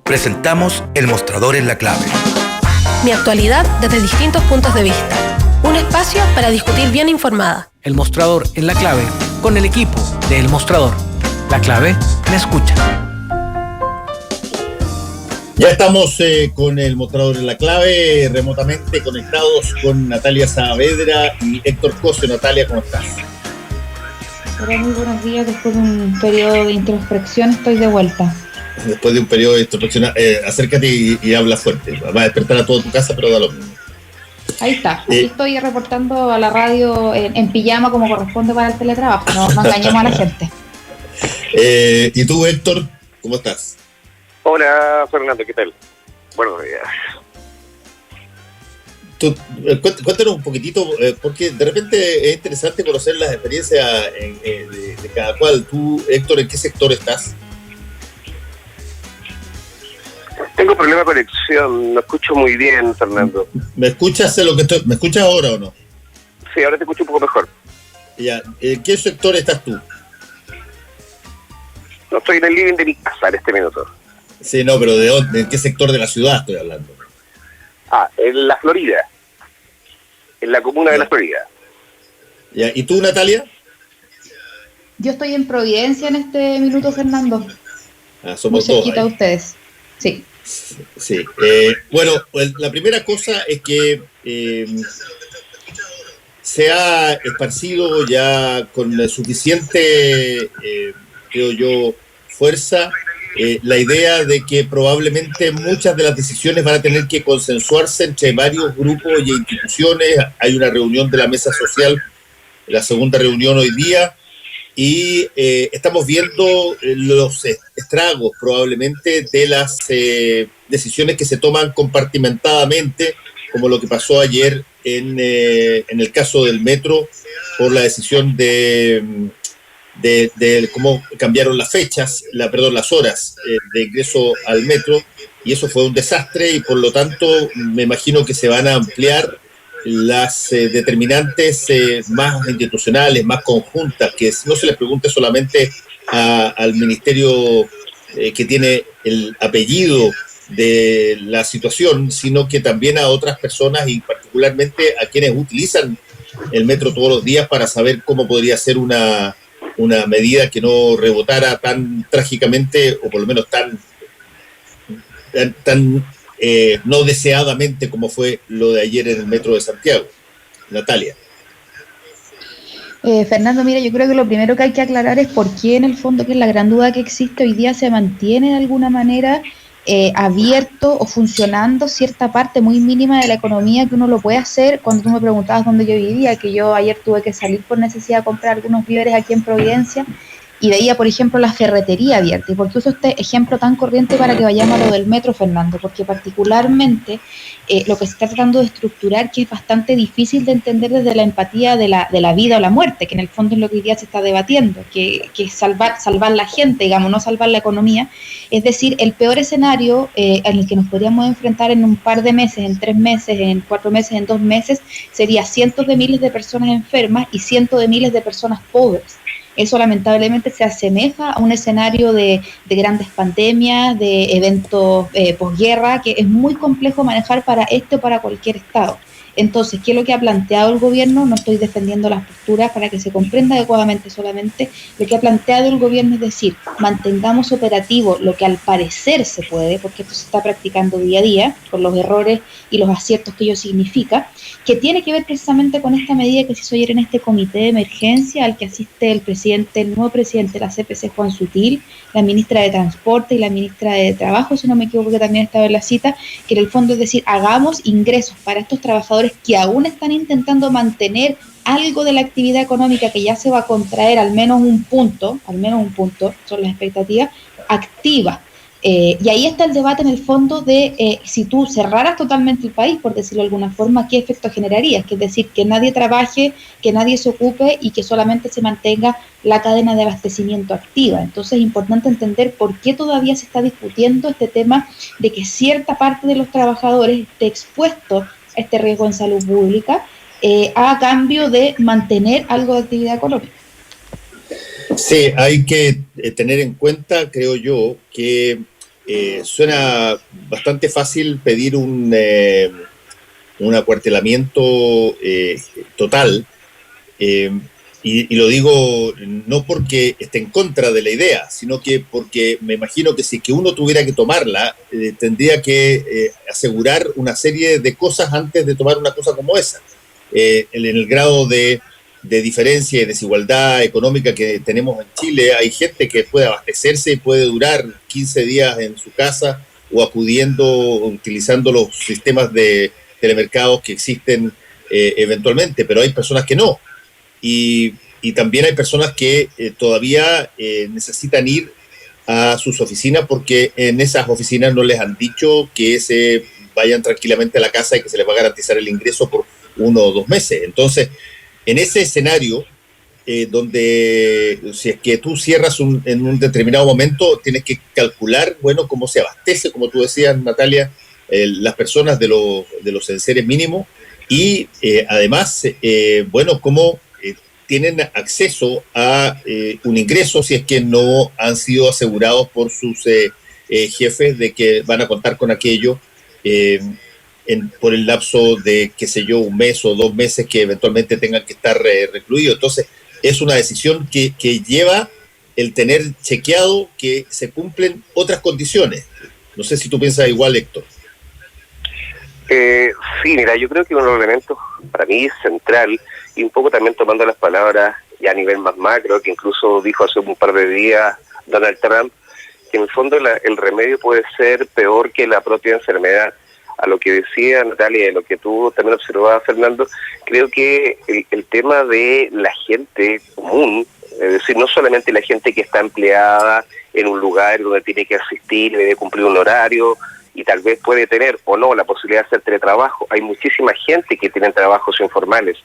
Presentamos El Mostrador en la Clave. Mi actualidad desde distintos puntos de vista. Un espacio para discutir bien informada. El Mostrador en la Clave, con el equipo de El Mostrador. La Clave me escucha. Ya estamos con El Mostrador en la Clave, remotamente conectados con Natalia Saavedra y Héctor Cosio. Natalia, ¿cómo estás? Hola, muy buenos días. Después de un periodo de introspección estoy de vuelta. Después de un periodo de introspección, acércate y habla fuerte. Va a despertar a toda tu casa, pero da lo mismo. Ahí está. Aquí estoy reportando a la radio en pijama como corresponde para el teletrabajo. No engañemos a la gente. ¿Y tú, Héctor, cómo estás? Hola, Fernando, ¿qué tal? Buenos días. Cuéntanos un poquitito, porque de repente es interesante conocer las experiencias de cada cual. Tú, Héctor, ¿en qué sector estás? Tengo problema de conexión, no escucho muy bien, Fernando. ¿Me escuchas ¿Me escuchas ahora o no? Sí, ahora te escucho un poco mejor. Ya, ¿en qué sector estás tú? No estoy en el living de mi casa en este minuto. Sí, no, pero ¿de dónde? ¿En qué sector de la ciudad estoy hablando? En la Florida. En la comuna de la Florida. Ya, ¿y tú, Natalia? Yo estoy en Providencia en este minuto, Fernando. Somos muy cerquita dos. de ustedes. Sí. Sí. Bueno, la primera cosa es que se ha esparcido ya con suficiente, creo yo, fuerza la idea de que probablemente muchas de las decisiones van a tener que consensuarse entre varios grupos y instituciones. Hay una reunión de la mesa social, la segunda reunión hoy día, y estamos viendo los estragos probablemente de las decisiones que se toman compartimentadamente, como lo que pasó ayer en el caso del metro, por la decisión de cómo cambiaron las fechas, las horas de ingreso al metro, y eso fue un desastre, y por lo tanto me imagino que se van a ampliar las determinantes más institucionales, más conjuntas, que no se les pregunte solamente al ministerio que tiene el apellido de la situación, sino que también a otras personas y particularmente a quienes utilizan el metro todos los días para saber cómo podría ser una medida que no rebotara tan trágicamente, o por lo menos tan no deseadamente como fue lo de ayer en el metro de Santiago. Natalia. Fernando, mira, yo creo que lo primero que hay que aclarar es por qué en el fondo, que es la gran duda que existe hoy día, se mantiene de alguna manera abierto o funcionando cierta parte muy mínima de la economía, que uno lo puede hacer. Cuando tú me preguntabas dónde yo vivía, que yo ayer tuve que salir por necesidad de comprar algunos víveres aquí en Providencia, y veía, por ejemplo, la ferretería abierta. ¿Y por qué uso este ejemplo tan corriente para que vayamos a lo del metro, Fernando? Porque particularmente lo que se está tratando de estructurar, que es bastante difícil de entender desde la empatía de la vida o la muerte, que en el fondo es lo que hoy día se está debatiendo, que es salvar la gente, digamos, no salvar la economía. Es decir, el peor escenario en el que nos podríamos enfrentar en un par de meses, en 3 meses, en 4 meses, en 2 meses, sería cientos de miles de personas enfermas y cientos de miles de personas pobres. Eso lamentablemente se asemeja a un escenario de grandes pandemias, de eventos posguerra, que es muy complejo manejar para este o para cualquier estado. Entonces, ¿qué es lo que ha planteado el gobierno? No estoy defendiendo las posturas para que se comprenda adecuadamente, solamente lo que ha planteado el gobierno es decir, mantengamos operativo lo que al parecer se puede, porque esto se está practicando día a día, con los errores y los aciertos que ello significa, que tiene que ver precisamente con esta medida que se hizo ayer en este comité de emergencia al que asiste el nuevo presidente de la CPC, Juan Sutil, la ministra de Transporte y la ministra de Trabajo, si no me equivoco, que también estaba en la cita, que en el fondo es decir, hagamos ingresos para estos trabajadores que aún están intentando mantener algo de la actividad económica que ya se va a contraer, al menos un punto, son las expectativas, activa. Y ahí está el debate en el fondo de si tú cerraras totalmente el país, por decirlo de alguna forma, ¿qué efecto generaría? Es decir, que nadie trabaje, que nadie se ocupe y que solamente se mantenga la cadena de abastecimiento activa. Entonces es importante entender por qué todavía se está discutiendo este tema de que cierta parte de los trabajadores esté expuesto a este riesgo en salud pública a cambio de mantener algo de actividad económica. Sí, hay que tener en cuenta, creo yo, que suena bastante fácil pedir un acuartelamiento total, y lo digo no porque esté en contra de la idea, sino que porque me imagino que si que uno tuviera que tomarla, tendría que asegurar una serie de cosas antes de tomar una cosa como esa. En el grado de diferencia y desigualdad económica que tenemos en Chile, hay gente que puede abastecerse y puede durar 15 días en su casa o utilizando los sistemas de telemercados que existen eventualmente, pero hay personas que no. Y también hay personas que todavía necesitan ir a sus oficinas porque en esas oficinas no les han dicho que se vayan tranquilamente a la casa y que se les va a garantizar el ingreso por 1 o 2 meses. Entonces, en ese escenario, donde si es que tú cierras en un determinado momento, tienes que calcular, bueno, cómo se abastece, como tú decías, Natalia, las personas de los enseres mínimos y además, bueno, cómo tienen acceso a un ingreso si es que no han sido asegurados por sus jefes de que van a contar con aquello por el lapso de, qué sé yo, 1 mes o 2 meses que eventualmente tengan que estar recluidos. Entonces, es una decisión que lleva el tener chequeado que se cumplen otras condiciones. No sé si tú piensas igual, Héctor. Sí, mira, yo creo que uno de los elementos para mí central, y un poco también tomando las palabras ya a nivel más macro, que incluso dijo hace un par de días Donald Trump, que en el fondo el remedio puede ser peor que la propia enfermedad. A lo que decía Natalia y a lo que tú también observabas, Fernando, creo que el tema de la gente común, es decir, no solamente la gente que está empleada en un lugar donde tiene que asistir, debe cumplir un horario y tal vez puede tener o no la posibilidad de hacer teletrabajo. Hay muchísima gente que tiene trabajos informales.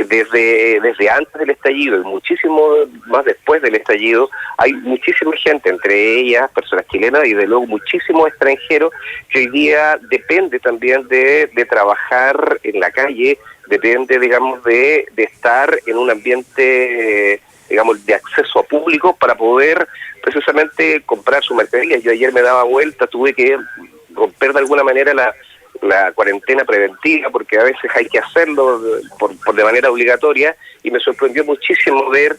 Desde antes del estallido y muchísimo más después del estallido, hay muchísima gente, entre ellas personas chilenas y de luego muchísimos extranjeros que hoy día depende también de trabajar en la calle, depende, digamos, de estar en un ambiente, digamos, de acceso a público para poder precisamente comprar su mercadería. Yo ayer me daba vuelta, tuve que romper de alguna manera la cuarentena preventiva, porque a veces hay que hacerlo por de manera obligatoria, y me sorprendió muchísimo ver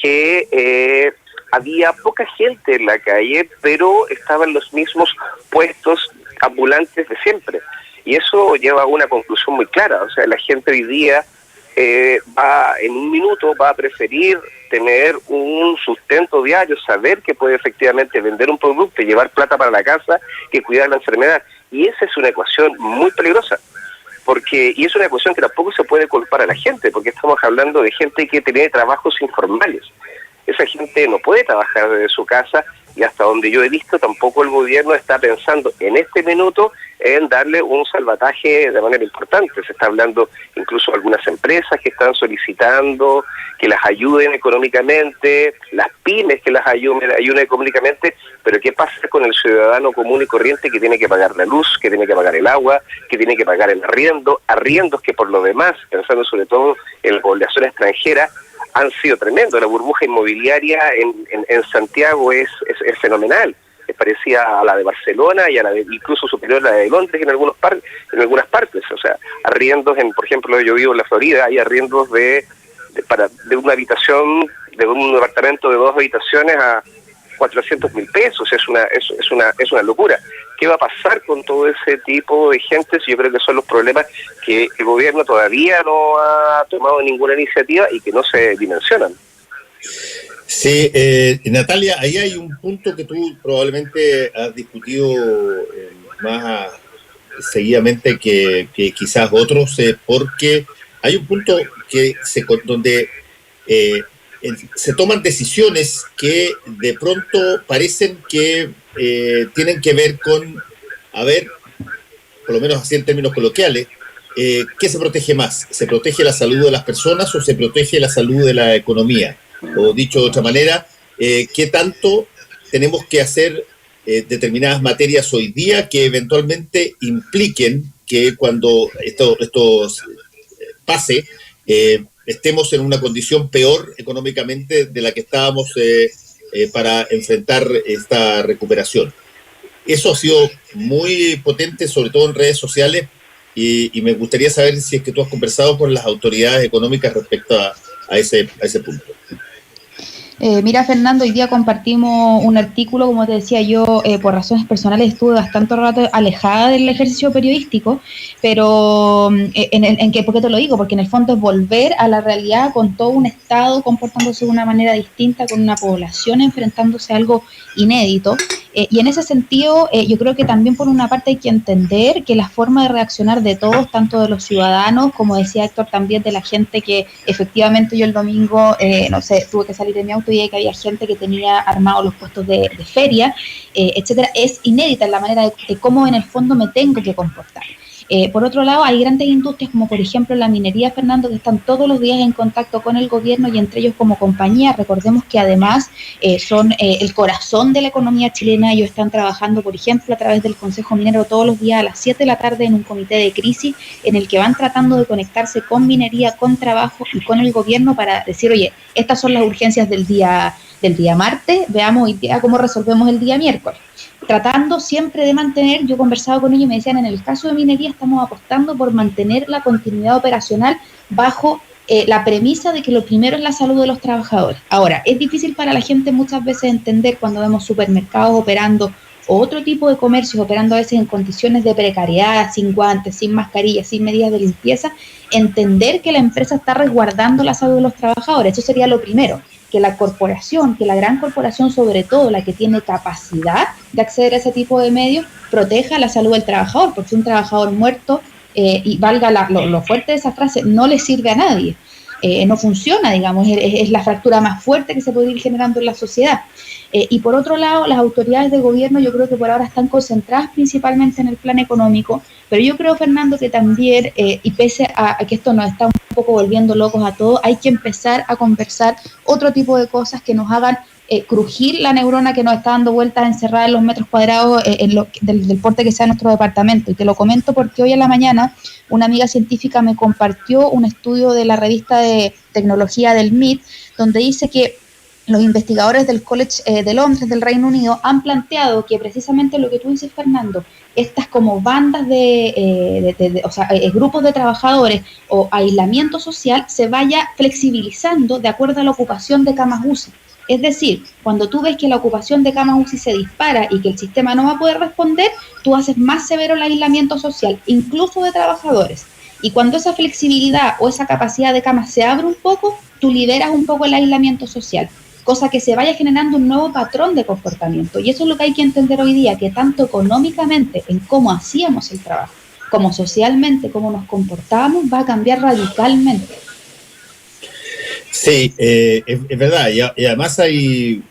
que había poca gente en la calle, pero estaban los mismos puestos ambulantes de siempre. Y eso lleva a una conclusión muy clara. O sea, la gente hoy día en un minuto va a preferir tener un sustento diario, saber que puede efectivamente vender un producto y llevar plata para la casa, que cuidar la enfermedad. Y esa es una ecuación muy peligrosa, y es una ecuación que tampoco se puede culpar a la gente, porque estamos hablando de gente que tiene trabajos informales. Esa gente no puede trabajar desde su casa, y hasta donde yo he visto tampoco el gobierno está pensando en este minuto en darle un salvataje de manera importante. Se está hablando incluso de algunas empresas que están solicitando que las ayuden económicamente, las pymes que las ayuden económicamente, pero ¿qué pasa con el ciudadano común y corriente que tiene que pagar la luz, que tiene que pagar el agua, que tiene que pagar el arriendos que por lo demás, pensando sobre todo en la población extranjera, han sido tremendos? La burbuja inmobiliaria en Santiago es fenomenal. Es parecida a la de Barcelona y a la de, incluso superior a la de Londres en algunas partes. O sea, arriendos por ejemplo, yo vivo en la Florida, hay arriendos de una habitación, de un departamento de 2 habitaciones a 400.000 pesos. Es una locura. ¿Qué va a pasar con todo ese tipo de gente? Yo creo que son los problemas que el gobierno todavía no ha tomado ninguna iniciativa y que no se dimensionan. Sí, Natalia, ahí hay un punto que tú probablemente has discutido más seguidamente que quizás otros, porque hay un punto donde se toman decisiones que de pronto parecen que tienen que ver con, por lo menos así en términos coloquiales, ¿qué se protege más? ¿Se protege la salud de las personas o se protege la salud de la economía? O dicho de otra manera, ¿qué tanto tenemos que hacer determinadas materias hoy día que eventualmente impliquen que cuando esto pase, estemos en una condición peor económicamente de la que estábamos para enfrentar esta recuperación? Eso ha sido muy potente, sobre todo en redes sociales, y me gustaría saber si es que tú has conversado con las autoridades económicas respecto a ese punto. Mira, Fernando, hoy día compartimos un artículo, como te decía yo, por razones personales estuve bastante rato alejada del ejercicio periodístico, pero ¿por qué te lo digo? Porque en el fondo es volver a la realidad con todo un Estado comportándose de una manera distinta, con una población enfrentándose a algo inédito. Y en ese sentido, yo creo que también por una parte hay que entender que la forma de reaccionar de todos, tanto de los ciudadanos, como decía Héctor, también de la gente que efectivamente yo el domingo, tuve que salir de mi auto y que había gente que tenía armados los puestos de feria, etcétera, es inédita en la manera de cómo en el fondo me tengo que comportar. Por otro lado, hay grandes industrias como por ejemplo la minería, Fernando, que están todos los días en contacto con el gobierno y entre ellos como compañía. Recordemos que además son el corazón de la economía chilena. Ellos están trabajando, por ejemplo, a través del Consejo Minero todos los días a las 7 de la tarde en un comité de crisis en el que van tratando de conectarse con minería, con trabajo y con el gobierno para decir, oye, estas son las urgencias del día martes, veamos hoy día cómo resolvemos el día miércoles. Tratando siempre de mantener, yo conversaba con ellos y me decían, en el caso de minería estamos apostando por mantener la continuidad operacional bajo la premisa de que lo primero es la salud de los trabajadores. Ahora, es difícil para la gente muchas veces entender cuando vemos supermercados operando o otro tipo de comercios operando a veces en condiciones de precariedad, sin guantes, sin mascarillas, sin medidas de limpieza, entender que la empresa está resguardando la salud de los trabajadores. Eso sería lo primero, que la corporación, que la gran corporación, sobre todo la que tiene capacidad de acceder a ese tipo de medios, proteja la salud del trabajador, porque un trabajador muerto, y valga lo fuerte de esa frase, no le sirve a nadie. No funciona, digamos, es la fractura más fuerte que se puede ir generando en la sociedad. Y por otro lado, las autoridades de gobierno yo creo que por ahora están concentradas principalmente en el plan económico, pero yo creo, Fernando, que también, y pese a que esto nos está un poco volviendo locos a todos, hay que empezar a conversar otro tipo de cosas que nos hagan crujir la neurona que nos está dando vueltas encerrada en los metros cuadrados del porte que sea nuestro departamento. Y te lo comento porque hoy en la mañana una amiga científica me compartió un estudio de la revista de tecnología del MIT, donde dice que los investigadores del College de Londres, del Reino Unido, han planteado que precisamente lo que tú dices, Fernando, estas como bandas grupos de trabajadores o aislamiento social se vaya flexibilizando de acuerdo a la ocupación de camas UCI. Es decir, cuando tú ves que la ocupación de camas UCI se dispara y que el sistema no va a poder responder, tú haces más severo el aislamiento social, incluso de trabajadores. Y cuando esa flexibilidad o esa capacidad de camas se abre un poco, tú liberas un poco el aislamiento social, cosa que se vaya generando un nuevo patrón de comportamiento. Y eso es lo que hay que entender hoy día, que tanto económicamente, en cómo hacíamos el trabajo, como socialmente, cómo nos comportábamos, va a cambiar radicalmente. Sí, es verdad, y además hay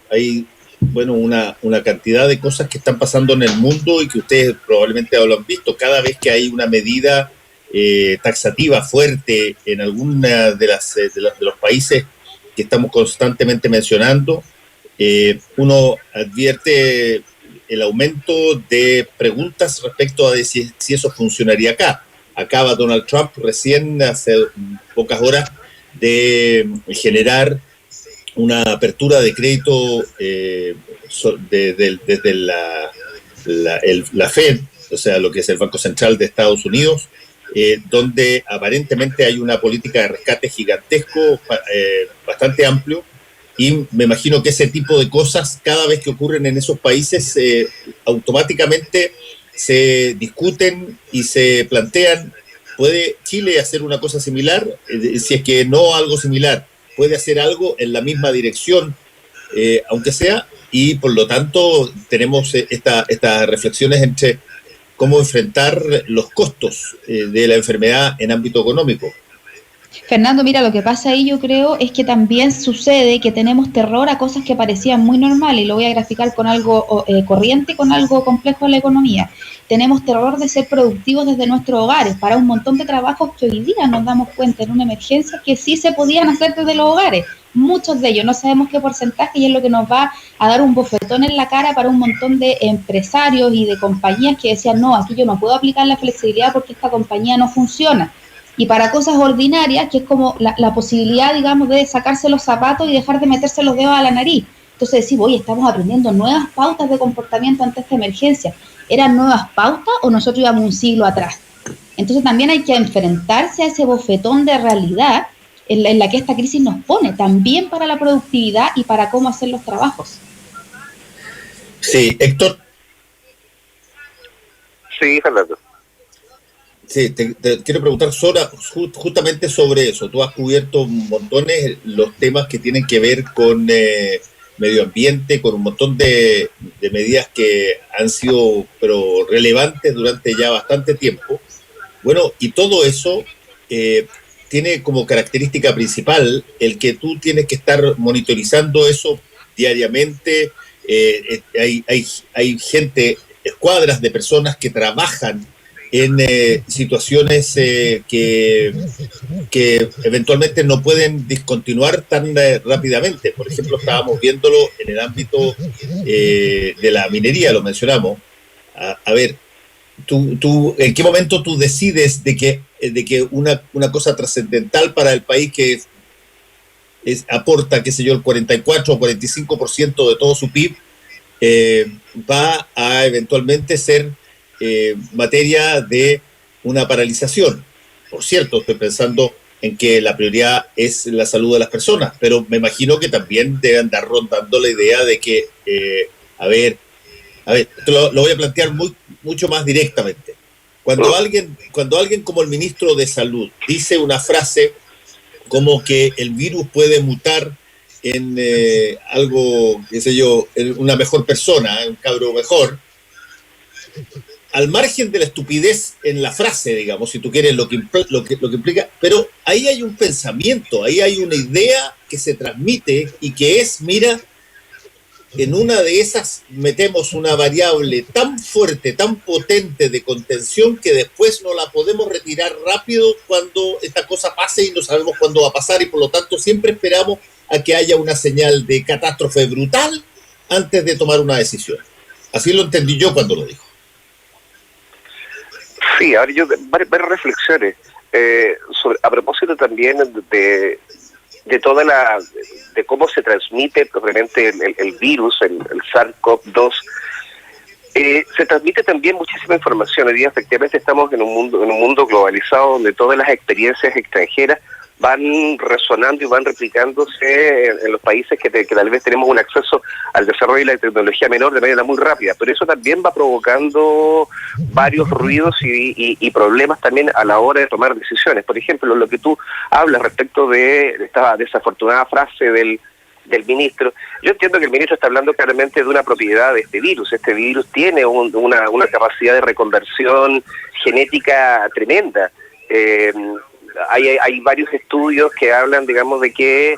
una cantidad de cosas que están pasando en el mundo y que ustedes probablemente lo han visto. Cada vez que hay una medida taxativa fuerte en alguna de los países que estamos constantemente mencionando, uno advierte el aumento de preguntas respecto a si eso funcionaría acá. Acaba Donald Trump recién, hace pocas horas, de generar una apertura de crédito desde la Fed, o sea, lo que es el Banco Central de Estados Unidos, donde aparentemente hay una política de rescate gigantesco, bastante amplio, y me imagino que ese tipo de cosas, cada vez que ocurren en esos países, automáticamente se discuten y se plantean. ¿Puede Chile hacer una cosa similar? Si es que no algo similar, puede hacer algo en la misma dirección, aunque sea, y por lo tanto tenemos estas reflexiones entre cómo enfrentar los costos de la enfermedad en ámbito económico. Fernando, mira, lo que pasa ahí yo creo es que también sucede que tenemos terror a cosas que parecían muy normales, y lo voy a graficar con algo corriente, con algo complejo en la economía. Tenemos terror de ser productivos desde nuestros hogares para un montón de trabajos que hoy día nos damos cuenta en una emergencia que sí se podían hacer desde los hogares. Muchos de ellos, no sabemos qué porcentaje, y es lo que nos va a dar un bofetón en la cara para un montón de empresarios y de compañías que decían, no, aquí yo no puedo aplicar la flexibilidad porque esta compañía no funciona. Y para cosas ordinarias, que es como la posibilidad, digamos, de sacarse los zapatos y dejar de meterse los dedos a la nariz. Entonces decimos, oye, estamos aprendiendo nuevas pautas de comportamiento ante esta emergencia. ¿Eran nuevas pautas o nosotros íbamos un siglo atrás? Entonces también hay que enfrentarse a ese bofetón de realidad en la que esta crisis nos pone, también para la productividad y para cómo hacer los trabajos. Sí, Héctor. Sí, Fernando. Sí, te quiero preguntar justamente sobre eso. Tú has cubierto montones los temas que tienen que ver con medio ambiente, con un montón de medidas que han sido pero relevantes durante ya bastante tiempo. Bueno, y todo eso tiene como característica principal el que tú tienes que estar monitorizando eso diariamente. Hay gente, escuadras de personas que trabajan en situaciones que eventualmente no pueden discontinuar tan rápidamente. Por ejemplo, estábamos viéndolo en el ámbito de la minería, lo mencionamos. A ver, tú ¿en qué momento tú decides de que una cosa trascendental para el país que aporta, qué sé yo, el 44 o 45% de todo su PIB, va a eventualmente ser materia de una paralización? Por cierto, estoy pensando en que la prioridad es la salud de las personas, pero me imagino que también debe andar rondando la idea de que, a ver, esto lo voy a plantear mucho más directamente. Cuando alguien como el ministro de Salud dice una frase como que el virus puede mutar en algo, qué sé yo, en una mejor persona, un cabro mejor, al margen de la estupidez en la frase, digamos, si tú quieres, lo que implica, pero ahí hay un pensamiento, ahí hay una idea que se transmite y que es, mira, en una de esas metemos una variable tan fuerte, tan potente de contención que después no la podemos retirar rápido cuando esta cosa pase y no sabemos cuándo va a pasar, y por lo tanto siempre esperamos a que haya una señal de catástrofe brutal antes de tomar una decisión. Así lo entendí yo cuando lo dijo. Sí, ahora yo varias reflexiones a propósito también de toda de cómo se transmite propiamente el virus, el SARS-CoV-2. Se transmite también muchísima información. Hoy día efectivamente estamos en un mundo globalizado donde todas las experiencias extranjeras van resonando y van replicándose en los países que tal vez tenemos un acceso al desarrollo y la tecnología menor de manera muy rápida, pero eso también va provocando varios ruidos y problemas también a la hora de tomar decisiones. Por ejemplo, lo que tú hablas respecto de esta desafortunada frase del ministro, yo entiendo que el ministro está hablando claramente de una propiedad de este virus. Este virus tiene una capacidad de reconversión genética tremenda. Hay varios estudios que hablan, digamos, de que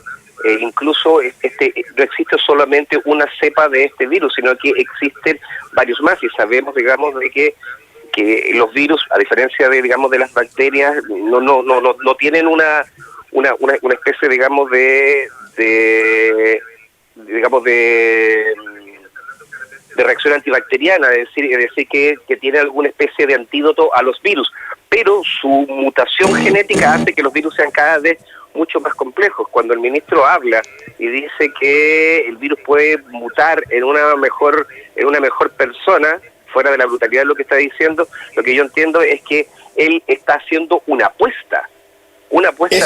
incluso no existe solamente una cepa de este virus, sino que existen varios más, y sabemos, digamos, de que los virus, a diferencia de, digamos, de las bacterias, no tienen una especie, digamos, de reacción antibacteriana, es decir que tiene alguna especie de antídoto a los virus, pero su mutación genética hace que los virus sean cada vez mucho más complejos. Cuando el ministro habla y dice que el virus puede mutar en una mejor persona, fuera de la brutalidad de lo que está diciendo, lo que yo entiendo es que él está haciendo una apuesta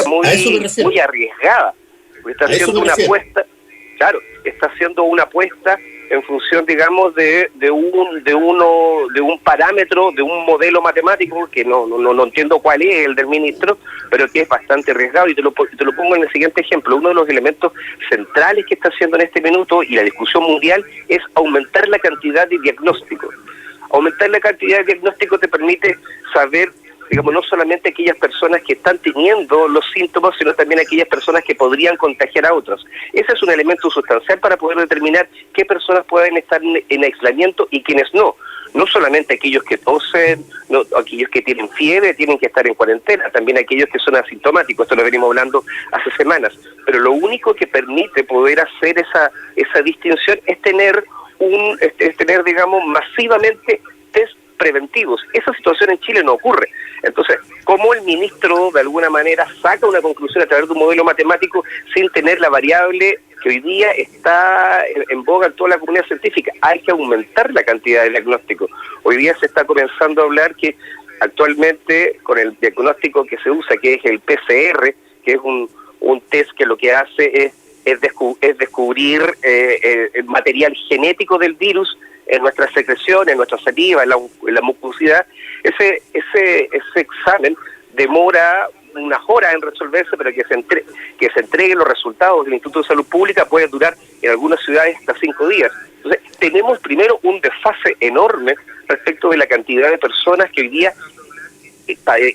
muy arriesgada. Está haciendo una apuesta, claro, está haciendo una apuesta en función, digamos, de un parámetro, de un modelo matemático que no entiendo cuál es el del ministro, pero que es bastante arriesgado, y te lo pongo en el siguiente ejemplo. Uno de los elementos centrales que está haciendo en este minuto y la discusión mundial es aumentar la cantidad de diagnósticos. Aumentar la cantidad de diagnósticos te permite saber, digamos, no solamente aquellas personas que están teniendo los síntomas, sino también aquellas personas que podrían contagiar a otros. Ese es un elemento sustancial para poder determinar qué personas pueden estar en aislamiento y quiénes no. No solamente aquellos que tosen, aquellos que tienen fiebre tienen que estar en cuarentena, también aquellos que son asintomáticos, esto lo venimos hablando hace semanas. Pero lo único que permite poder hacer esa distinción es tener digamos, masivamente test preventivos. Esa situación en Chile no ocurre. Entonces, ¿cómo el ministro de alguna manera saca una conclusión a través de un modelo matemático sin tener la variable que hoy día está en boga en toda la comunidad científica. Hay que aumentar la cantidad de diagnósticos. Hoy día se está comenzando a hablar que actualmente con el diagnóstico que se usa, que es el PCR, que es un test que lo que hace es descubrir el material genético del virus en nuestras secreciones, en nuestra saliva, en la mucosidad. Ese examen demora unas horas en resolverse, pero que se entreguen los resultados del Instituto de Salud Pública puede durar en algunas ciudades hasta 5 días. Entonces, tenemos primero un desfase enorme respecto de la cantidad de personas que hoy día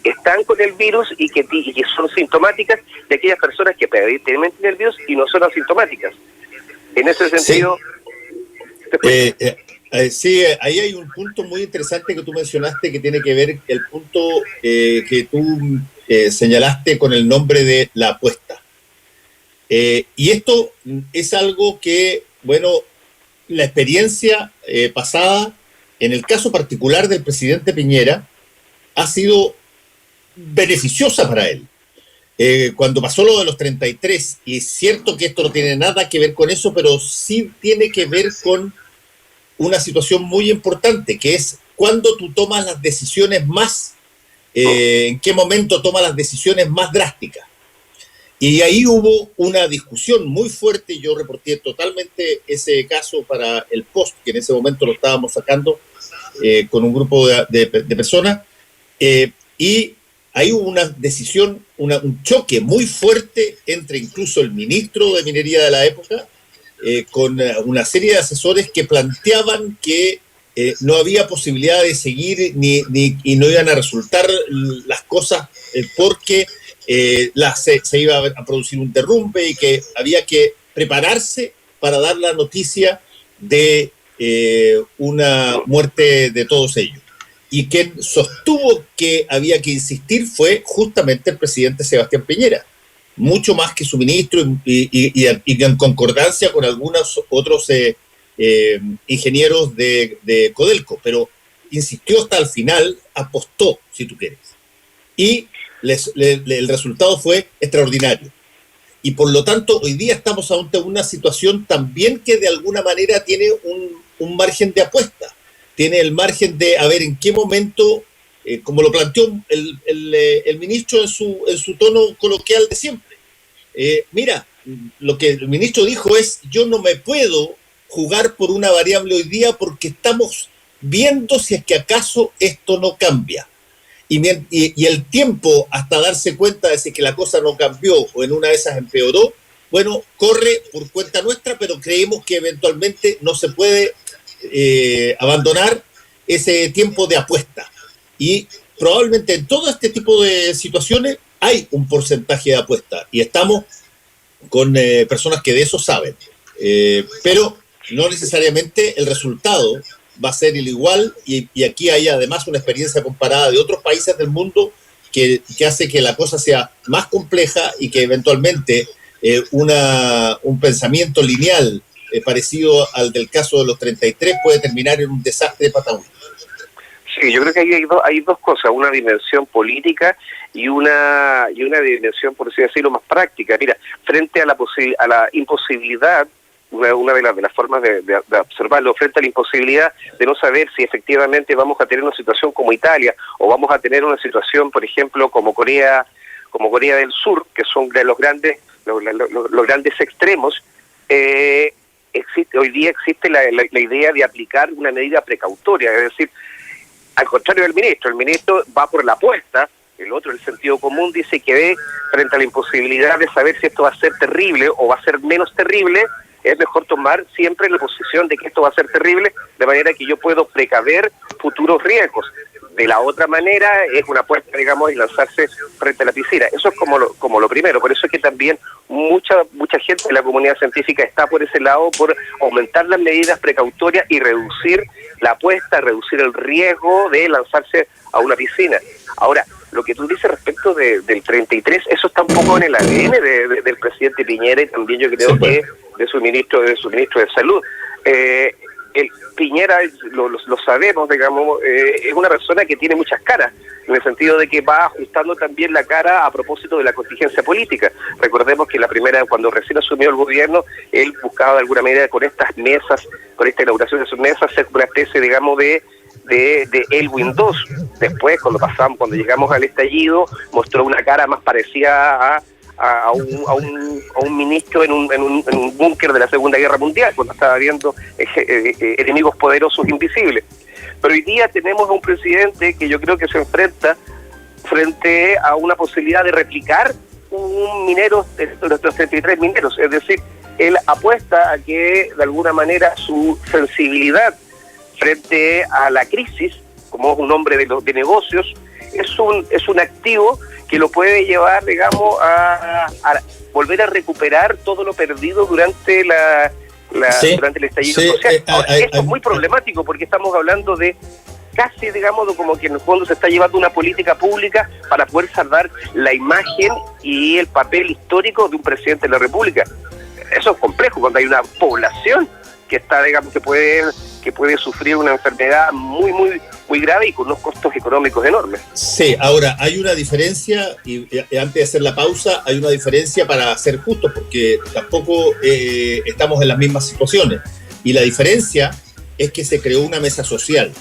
están con el virus y que son sintomáticas, de aquellas personas que tienen el virus y no son asintomáticas. En ese sentido... Sí, ahí hay un punto muy interesante que tú mencionaste, que tiene que ver el punto que tú señalaste con el nombre de la apuesta. Y esto es algo que, bueno, la experiencia pasada, en el caso particular del presidente Piñera, ha sido beneficiosa para él. Cuando pasó lo de los 33, y es cierto que esto no tiene nada que ver con eso, pero sí tiene que ver con una situación muy importante, que es cuando tú tomas las decisiones más, en qué momento tomas las decisiones más drásticas. Y ahí hubo una discusión muy fuerte. Yo reporté totalmente ese caso para el Post, que en ese momento lo estábamos sacando con un grupo de personas, y ahí hubo una decisión, un choque muy fuerte entre incluso el ministro de Minería de la época, con una serie de asesores que planteaban que no había posibilidad de seguir y no iban a resultar las cosas porque se iba a producir un derrumbe y que había que prepararse para dar la noticia de una muerte de todos ellos. Y quien sostuvo que había que insistir fue justamente el presidente Sebastián Piñera, mucho más que su ministro y en concordancia con algunos otros ingenieros de Codelco, pero insistió hasta el final, apostó, si tú quieres. Y el resultado fue extraordinario. Y por lo tanto, hoy día estamos ante una situación también que de alguna manera tiene un margen de apuesta. Tiene el margen de a ver en qué momento, como lo planteó el ministro en su tono coloquial de siempre. Mira, lo que el ministro dijo es: yo no me puedo jugar por una variable hoy día porque estamos viendo si es que acaso esto no cambia. Y el tiempo hasta darse cuenta de si que la cosa no cambió o en una de esas empeoró, bueno, corre por cuenta nuestra, pero creemos que eventualmente no se puede abandonar ese tiempo de apuesta. Y probablemente en todo este tipo de situaciones hay un porcentaje de apuesta y estamos con personas que de eso saben, pero no necesariamente el resultado va a ser el igual, y aquí hay además una experiencia comparada de otros países del mundo que hace que la cosa sea más compleja y que eventualmente un pensamiento lineal parecido al del caso de los 33 puede terminar en un desastre de Patagonia. Sí, yo creo que hay dos cosas, una dimensión política y una dimensión, por así decirlo, más práctica. Mira, frente a la imposibilidad, una de las formas de observarlo, frente a la imposibilidad de no saber si efectivamente vamos a tener una situación como Italia o vamos a tener una situación, por ejemplo, como Corea del Sur, que son de los grandes extremos. Hoy día existe la idea de aplicar una medida precautoria, es decir, al contrario del ministro, el ministro va por la apuesta, el otro, el sentido común, dice que ve frente a la imposibilidad de saber si esto va a ser terrible o va a ser menos terrible, es mejor tomar siempre la posición de que esto va a ser terrible, de manera que yo puedo precaver futuros riesgos. De la otra manera es una apuesta, digamos, y lanzarse frente a la piscina. Eso es como lo primero. Por eso es que también mucha gente de la comunidad científica está por ese lado, por aumentar las medidas precautorias y reducir la apuesta, reducir el riesgo de lanzarse a una piscina. Ahora, lo que tú dices respecto del 33, eso está un poco en el ADN del presidente Piñera y también yo creo que de su ministro de Salud. el Piñera, lo sabemos, digamos, es una persona que tiene muchas caras, en el sentido de que va ajustando también la cara a propósito de la contingencia política. Recordemos que la primera, cuando recién asumió el gobierno, él buscaba de alguna manera con estas mesas, con esta inauguración de sus mesas, ser una especie, digamos, de Elwin II. Después, cuando llegamos al estallido, mostró una cara más parecida a un ministro en un búnker de la Segunda Guerra Mundial, cuando estaba viendo enemigos poderosos invisibles. Pero hoy día tenemos a un presidente que yo creo que se enfrenta frente a una posibilidad de replicar un minero de nuestros 33 mineros. Es decir, él apuesta a que de alguna manera su sensibilidad frente a la crisis, como es un hombre de negocios, es un activo que lo puede llevar, digamos, a volver a recuperar todo lo perdido durante durante el estallido social. Esto es muy problemático porque estamos hablando de casi, digamos, como que en el fondo se está llevando una política pública para poder salvar la imagen y el papel histórico de un presidente de la República. Eso es complejo cuando hay una población que está, digamos, que puede sufrir una enfermedad muy grave y con unos costos económicos enormes. Sí, ahora hay una diferencia, y antes de hacer la pausa, hay una diferencia para ser justos, porque tampoco estamos en las mismas situaciones. Y la diferencia es que se creó una mesa social.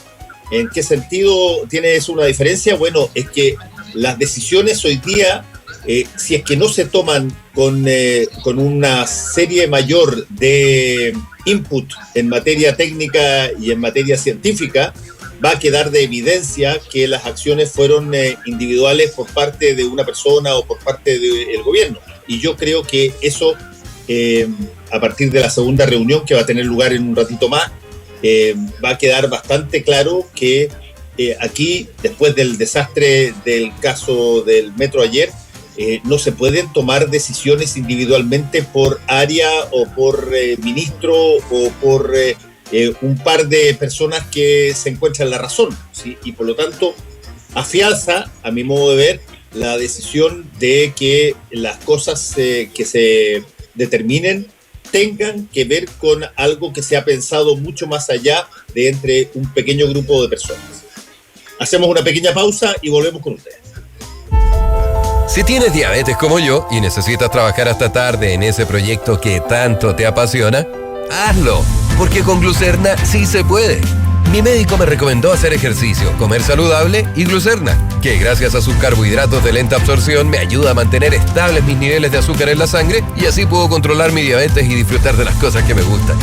¿En qué sentido tiene eso una diferencia? Bueno, es que las decisiones hoy día, si es que no se toman con una serie mayor de input en materia técnica y en materia científica, va a quedar de evidencia que las acciones fueron individuales por parte de una persona o por parte del gobierno. Y yo creo que eso, a partir de la segunda reunión que va a tener lugar en un ratito más, va a quedar bastante claro que aquí, después del desastre del caso del metro ayer, no se pueden tomar decisiones individualmente por área o por ministro o por un par de personas que se encuentran la razón, ¿sí? Y por lo tanto afianza, a mi modo de ver, la decisión de que las cosas que se determinen tengan que ver con algo que se ha pensado mucho más allá de entre un pequeño grupo de personas. Hacemos una pequeña pausa y volvemos con ustedes. Si tienes diabetes como yo y necesitas trabajar hasta tarde en ese proyecto que tanto te apasiona, hazlo, porque con Glucerna sí se puede. Mi médico me recomendó hacer ejercicio, comer saludable y Glucerna, que gracias a sus carbohidratos de lenta absorción me ayuda a mantener estables mis niveles de azúcar en la sangre y así puedo controlar mi diabetes y disfrutar de las cosas que me gustan.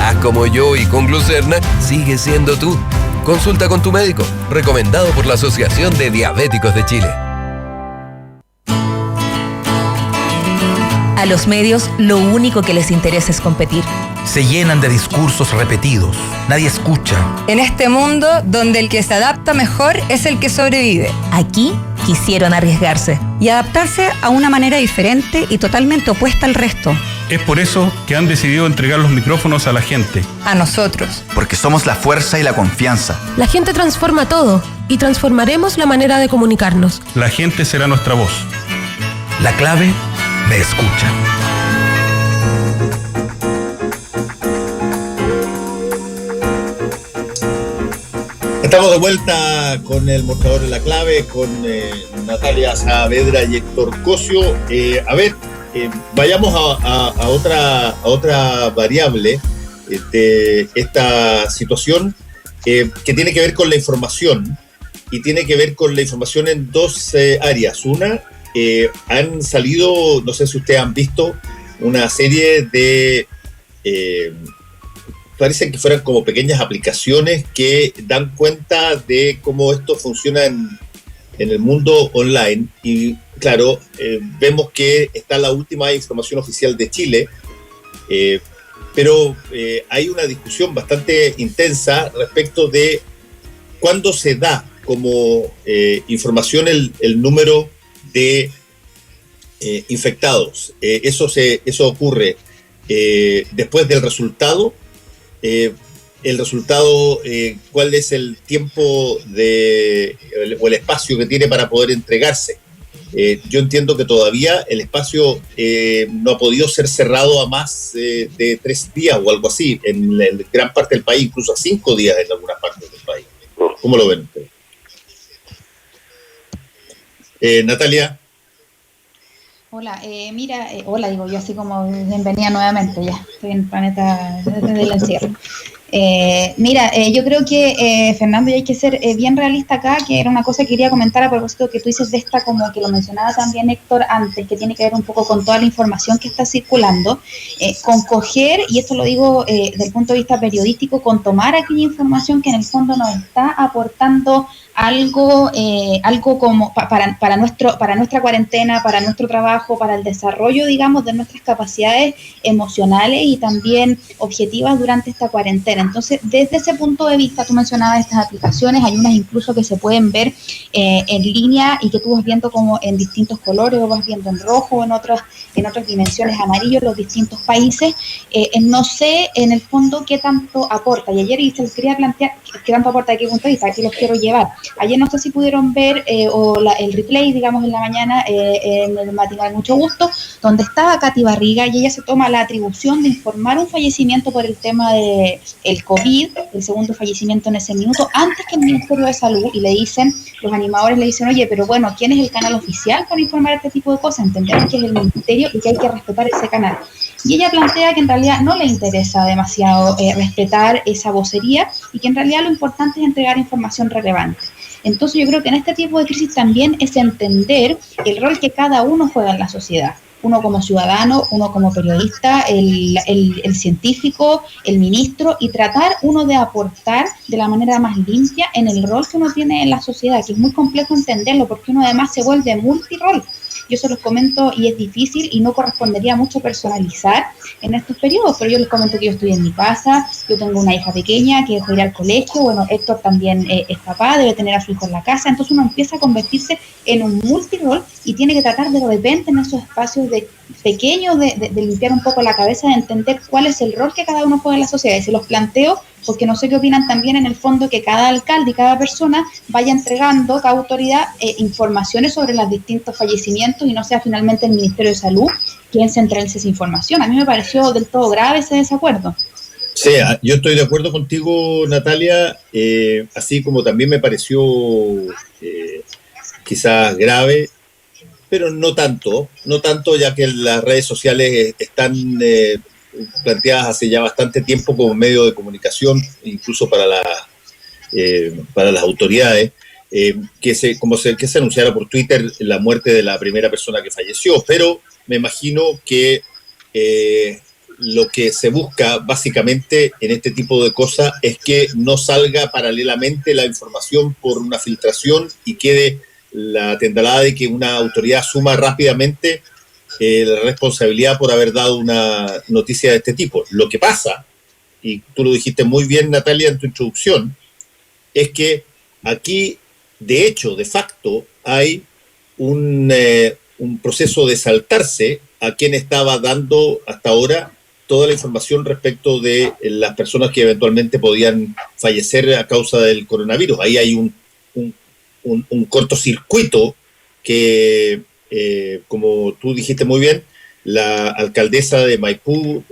Haz como yo y con Glucerna sigue siendo tú. Consulta con tu médico, recomendado por la Asociación de Diabéticos de Chile. A los medios lo único que les interesa es competir. Se llenan de discursos repetidos. Nadie escucha. En este mundo donde el que se adapta mejor es el que sobrevive. Aquí quisieron arriesgarse Y adaptarse a una manera diferente y totalmente opuesta al resto. Es por eso que han decidido entregar los micrófonos a la gente. A nosotros. Porque somos la fuerza y la confianza. La gente transforma todo y transformaremos la manera de comunicarnos. La gente será nuestra voz. La clave, me escucha. Estamos de vuelta con el mostrador de la clave, con Natalia Saavedra y Héctor Cosio. Vayamos a otra variable de esta situación que tiene que ver con la información, y tiene que ver con la información en dos áreas. Una, han salido, no sé si ustedes han visto, una serie de... parecen que fueran como pequeñas aplicaciones que dan cuenta de cómo esto funciona en el mundo online. Y claro, vemos que está la última información oficial de Chile, pero hay una discusión bastante intensa respecto de cuándo se da como información el número de infectados. Eso ocurre después del resultado. El resultado, cuál es el tiempo o el espacio que tiene para poder entregarse. Yo entiendo que todavía el espacio no ha podido ser cerrado a más de 3 días o algo así, en gran parte del país, incluso a 5 días en algunas partes del país. ¿Cómo lo ven ustedes? Natalia. Hola, mira, hola digo yo así como bienvenida nuevamente, ya estoy en el planeta desde el encierro. Mira, yo creo que Fernando, y hay que ser bien realista acá, que era una cosa que quería comentar a propósito que tú dices de esta, como que lo mencionaba también Héctor antes, que tiene que ver un poco con toda la información que está circulando, con coger, y esto lo digo desde el punto de vista periodístico, con tomar aquella información que en el fondo nos está aportando algo como para nuestra cuarentena, para nuestro trabajo, para el desarrollo, digamos, de nuestras capacidades emocionales y también objetivas durante esta cuarentena. Entonces, desde ese punto de vista, tú mencionabas estas aplicaciones, hay unas incluso que se pueden ver en línea y que tú vas viendo como en distintos colores, o vas viendo en rojo, en otras dimensiones amarillo, los distintos países. No sé en el fondo qué tanto aporta, y ayer se les quería plantear qué tanto aporta, de qué punto de vista, aquí los quiero llevar. Ayer no sé si pudieron ver el replay, digamos, en la mañana, en el matinal Mucho Gusto, donde estaba Katy Barriga, y ella se toma la atribución de informar un fallecimiento por el tema de el COVID, el segundo fallecimiento en ese minuto, antes que el Ministerio de Salud, y los animadores le dicen, oye, pero bueno, ¿quién es el canal oficial para informar este tipo de cosas? Entendemos que es el Ministerio y que hay que respetar ese canal. Y ella plantea que en realidad no le interesa demasiado respetar esa vocería, y que en realidad lo importante es entregar información relevante. Entonces yo creo que en este tipo de crisis también es entender el rol que cada uno juega en la sociedad. Uno como ciudadano, uno como periodista, el científico, el ministro, y tratar uno de aportar de la manera más limpia en el rol que uno tiene en la sociedad, que es muy complejo entenderlo porque uno además se vuelve multirol. Yo se los comento y es difícil y no correspondería mucho personalizar en estos periodos, pero yo les comento que yo estoy en mi casa, yo tengo una hija pequeña que dejó ir al colegio, bueno, Héctor también es papá, debe tener a su hijo en la casa, entonces uno empieza a convertirse en un multirol y tiene que tratar de repente en esos espacios pequeños de limpiar un poco la cabeza, de entender cuál es el rol que cada uno juega en la sociedad. Y se los planteo porque no sé qué opinan también en el fondo, que cada alcalde y cada persona vaya entregando, cada autoridad, informaciones sobre los distintos fallecimientos, y no sea finalmente el Ministerio de Salud quien centralice esa información. A mí me pareció del todo grave ese desacuerdo. Sí, yo estoy de acuerdo contigo, Natalia, así como también me pareció quizás grave, pero no tanto, ya que las redes sociales están planteadas hace ya bastante tiempo como medio de comunicación, incluso para las autoridades, que se anunciara por Twitter la muerte de la primera persona que falleció, pero me imagino que lo que se busca básicamente en este tipo de cosas es que no salga paralelamente la información por una filtración y quede la tendalada de que una autoridad asuma rápidamente la responsabilidad por haber dado una noticia de este tipo. Lo que pasa, y tú lo dijiste muy bien, Natalia, en tu introducción, es que aquí, de hecho, de facto, hay un proceso de saltarse a quien estaba dando hasta ahora toda la información respecto de las personas que eventualmente podían fallecer a causa del coronavirus. Ahí hay un cortocircuito que, como tú dijiste muy bien, la alcaldesa de Maipú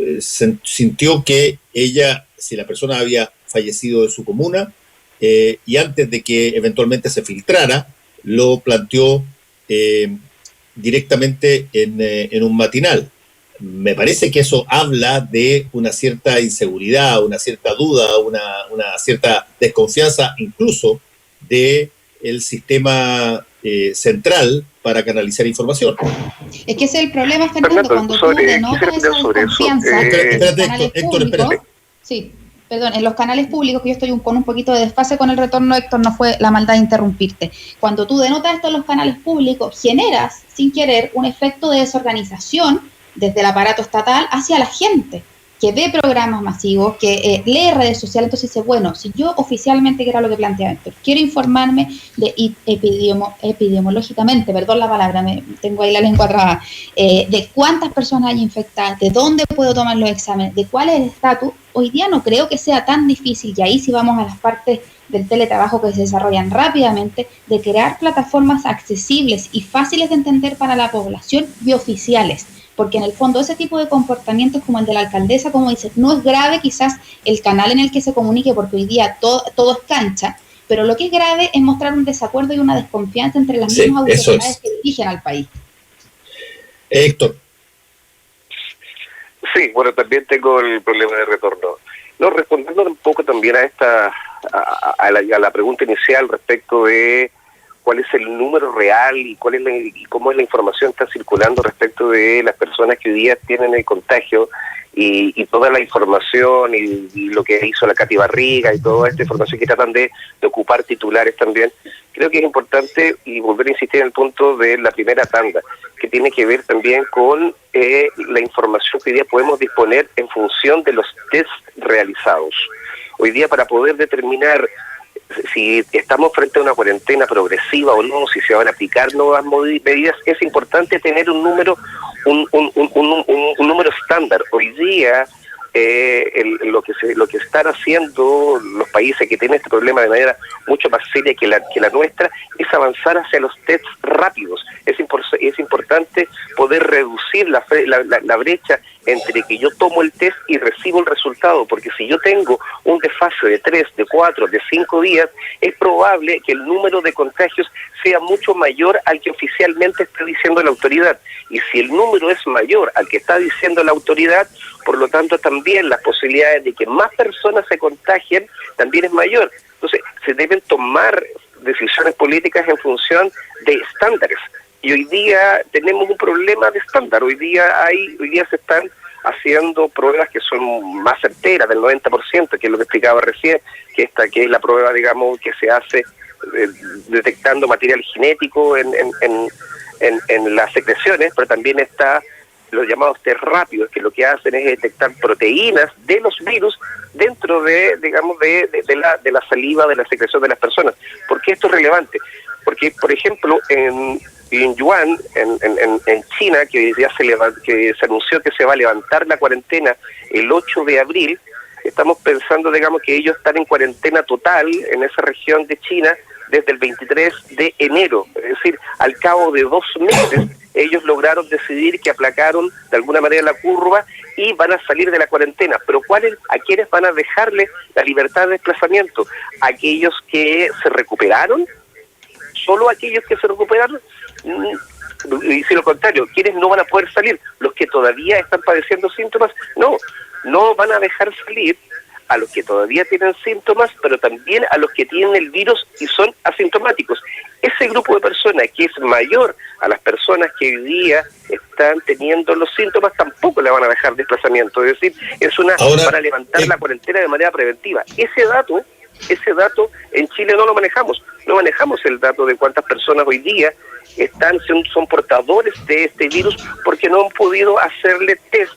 sintió que ella, si la persona había fallecido de su comuna, y antes de que eventualmente se filtrara, lo planteó directamente en un matinal. Me parece que eso habla de una cierta inseguridad, una cierta duda, una cierta desconfianza incluso de el sistema central para canalizar información. Es que ese es el problema, Fernando, cuando tú denotas esa desconfianza en los canales públicos. Sí, perdón, en los canales públicos, que yo estoy con un poquito de desfase con el retorno, Héctor, no fue la maldad de interrumpirte. Cuando tú denotas esto en los canales públicos, generas, sin querer, un efecto de desorganización desde el aparato estatal hacia la gente, que ve programas masivos, que lee redes sociales. Entonces dice, bueno, si yo oficialmente, que era lo que planteaba Héctor, quiero informarme de epidemiológicamente, perdón la palabra, tengo ahí la lengua trabada, de cuántas personas hay infectadas, de dónde puedo tomar los exámenes, de cuál es el estatus, hoy día no creo que sea tan difícil, y ahí sí vamos a las partes del teletrabajo que se desarrollan rápidamente, de crear plataformas accesibles y fáciles de entender para la población y oficiales. Porque en el fondo ese tipo de comportamientos como el de la alcaldesa, como dice, no es grave quizás el canal en el que se comunique, porque hoy día todo es cancha, pero lo que es grave es mostrar un desacuerdo y una desconfianza entre las mismas autoridades que dirigen al país. Héctor. Sí, bueno, también tengo el problema de retorno. No, respondiendo un poco también a la pregunta inicial respecto de cuál es el número real y y cómo es la información que está circulando respecto de las personas que hoy día tienen el contagio y toda la información y lo que hizo la Katy Barriga y toda esta información que tratan de ocupar titulares también. Creo que es importante y volver a insistir en el punto de la primera tanda, que tiene que ver también con la información que hoy día podemos disponer en función de los test realizados. Hoy día, para poder determinar si estamos frente a una cuarentena progresiva o no, si se van a aplicar nuevas medidas, es importante tener un número estándar. Hoy día lo que están haciendo los países que tienen este problema de manera mucho más seria que la nuestra es avanzar hacia los tests rápidos. Es importante poder reducir la brecha entre que yo tomo el test y recibo el resultado, porque si yo tengo un desfase de 3, de 4, de 5 días, es probable que el número de contagios sea mucho mayor al que oficialmente está diciendo la autoridad. Y si el número es mayor al que está diciendo la autoridad, por lo tanto también las posibilidades de que más personas se contagien también es mayor. Entonces se deben tomar decisiones políticas en función de estándares. Y hoy día tenemos un problema de estándar. Hoy día se están haciendo pruebas que son más certeras, del 90%, que es lo que explicaba recién, que es la prueba, digamos, que se hace detectando material genético en las secreciones, pero también está los llamados test rápidos, que lo que hacen es detectar proteínas de los virus dentro de la saliva, de la secreción de las personas. ¿Por qué esto es relevante? Porque, por ejemplo, en Yuan, en China, que ya que se anunció que se va a levantar la cuarentena el 8 de abril, estamos pensando, digamos, que ellos están en cuarentena total en esa región de China desde el 23 de enero. Es decir, al cabo de 2 meses, ellos lograron decidir que aplacaron de alguna manera la curva y van a salir de la cuarentena. Pero ¿a quiénes van a dejarle la libertad de desplazamiento? ¿Aquellos que se recuperaron? ¿Solo aquellos que se recuperaron? Y si lo contrario, ¿quiénes no van a poder salir? ¿Los que todavía están padeciendo síntomas? No van a dejar salir a los que todavía tienen síntomas, pero también a los que tienen el virus y son asintomáticos. Ese grupo de personas, que es mayor a las personas que hoy día están teniendo los síntomas, tampoco le van a dejar desplazamiento. Es decir, para levantar la cuarentena de manera preventiva. Ese dato en Chile no lo manejamos. No manejamos el dato de cuántas personas hoy día son portadores de este virus, porque no han podido hacerle test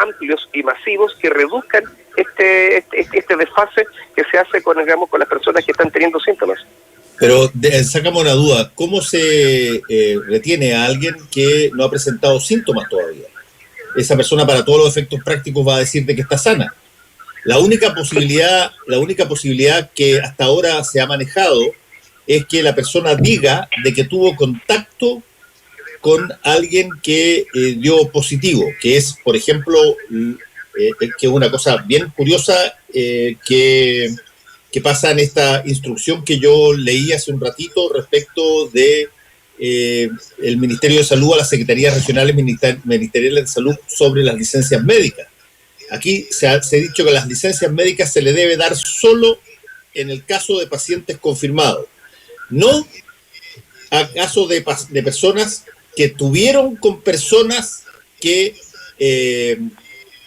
amplios y masivos que reduzcan este desfase que se hace con las personas que están teniendo síntomas. Pero sacamos una duda, ¿cómo se retiene a alguien que no ha presentado síntomas todavía? Esa persona, para todos los efectos prácticos, va a decir de que está sana. La única posibilidad que hasta ahora se ha manejado es que la persona diga de que tuvo contacto con alguien que dio positivo, que es, por ejemplo, que es una cosa bien curiosa que pasa en esta instrucción que yo leí hace un ratito respecto de el Ministerio de Salud a las Secretarías Regionales Ministeriales de Salud sobre las licencias médicas. Aquí se ha dicho que las licencias médicas se le debe dar solo en el caso de pacientes confirmados, no a caso de personas que tuvieron con personas que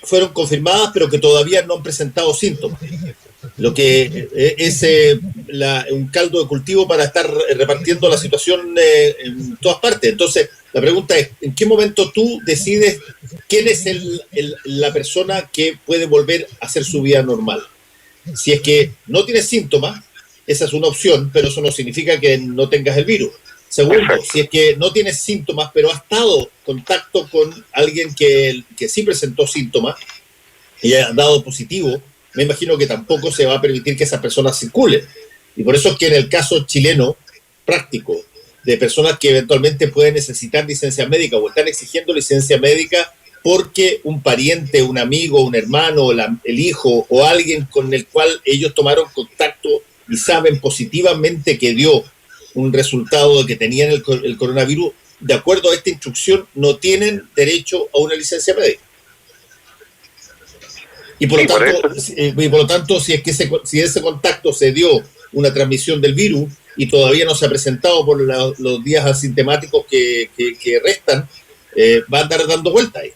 fueron confirmadas pero que todavía no han presentado síntomas. Lo que es un caldo de cultivo para estar repartiendo la situación en todas partes. Entonces, La pregunta es, ¿en qué momento tú decides quién es la persona que puede volver a hacer su vida normal? Si es que no tienes síntomas, esa es una opción, pero eso no significa que no tengas el virus. Segundo, si es que no tienes síntomas, pero has estado en contacto con alguien que sí presentó síntomas y ha dado positivo, me imagino que tampoco se va a permitir que esa persona circule. Y por eso es que en el caso chileno práctico, de personas que eventualmente pueden necesitar licencia médica o están exigiendo licencia médica porque un pariente, un amigo, un hermano, el hijo o alguien con el cual ellos tomaron contacto y saben positivamente que dio un resultado de que tenían el coronavirus, de acuerdo a esta instrucción, no tienen derecho a una licencia médica. Y por lo tanto, si es que si ese contacto se dio una transmisión del virus y todavía no se ha presentado por los días asintomáticos que restan, va a andar dando vuelta ahí.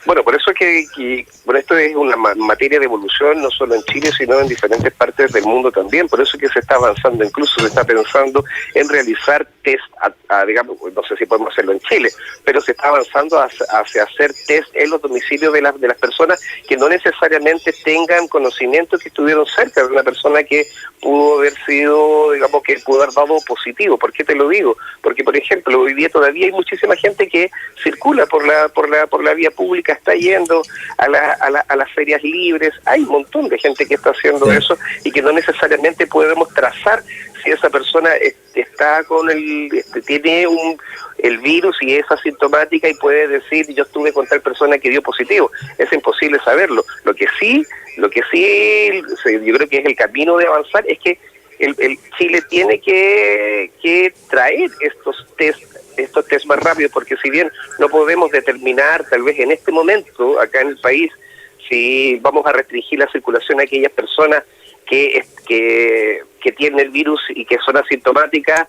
Bueno, por eso que bueno, esto es una materia de evolución, no solo en Chile, sino en diferentes partes del mundo también. Por eso que se está avanzando, incluso se está pensando en realizar test, digamos, no sé si podemos hacerlo en Chile, pero se está avanzando hacia hacer test en los domicilios de las personas que no necesariamente tengan conocimiento que estuvieron cerca de una persona que pudo haber sido, digamos, que pudo haber dado positivo. ¿Por qué te lo digo? Porque, por ejemplo, hoy día todavía hay muchísima gente que circula por la vía pública, está yendo a las ferias libres, hay un montón de gente que está haciendo eso y que no necesariamente podemos trazar si esa persona está con tiene el virus y es asintomática y puede decir yo estuve con tal persona que dio positivo. Es imposible saberlo. Lo que sí yo creo que es el camino de avanzar es que el Chile tiene que traer estos test más rápidos, porque si bien no podemos determinar tal vez en este momento acá en el país si vamos a restringir la circulación a aquellas personas que tienen el virus y que son asintomáticas,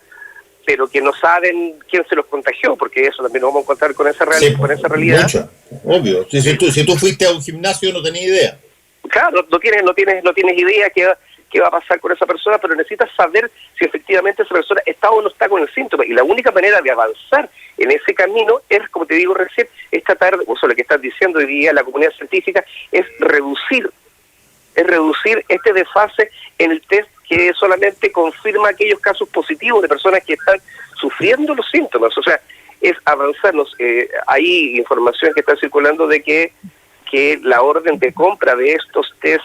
pero que no saben quién se los contagió, porque eso también nos vamos a encontrar con esa realidad. Mucho, obvio. Si tú fuiste a un gimnasio no tenías idea. Claro, no tienes idea qué va a pasar con esa persona, pero necesitas saber si efectivamente esa persona está o no está con el síntoma. Y la única manera de avanzar en ese camino es, como te digo recién, esta tarde, o sea, lo que estás diciendo hoy día la comunidad científica, es reducir este desfase en el test que solamente confirma aquellos casos positivos de personas que están sufriendo los síntomas. O sea, es avanzarnos. Hay información que está circulando de que la orden de compra de estos test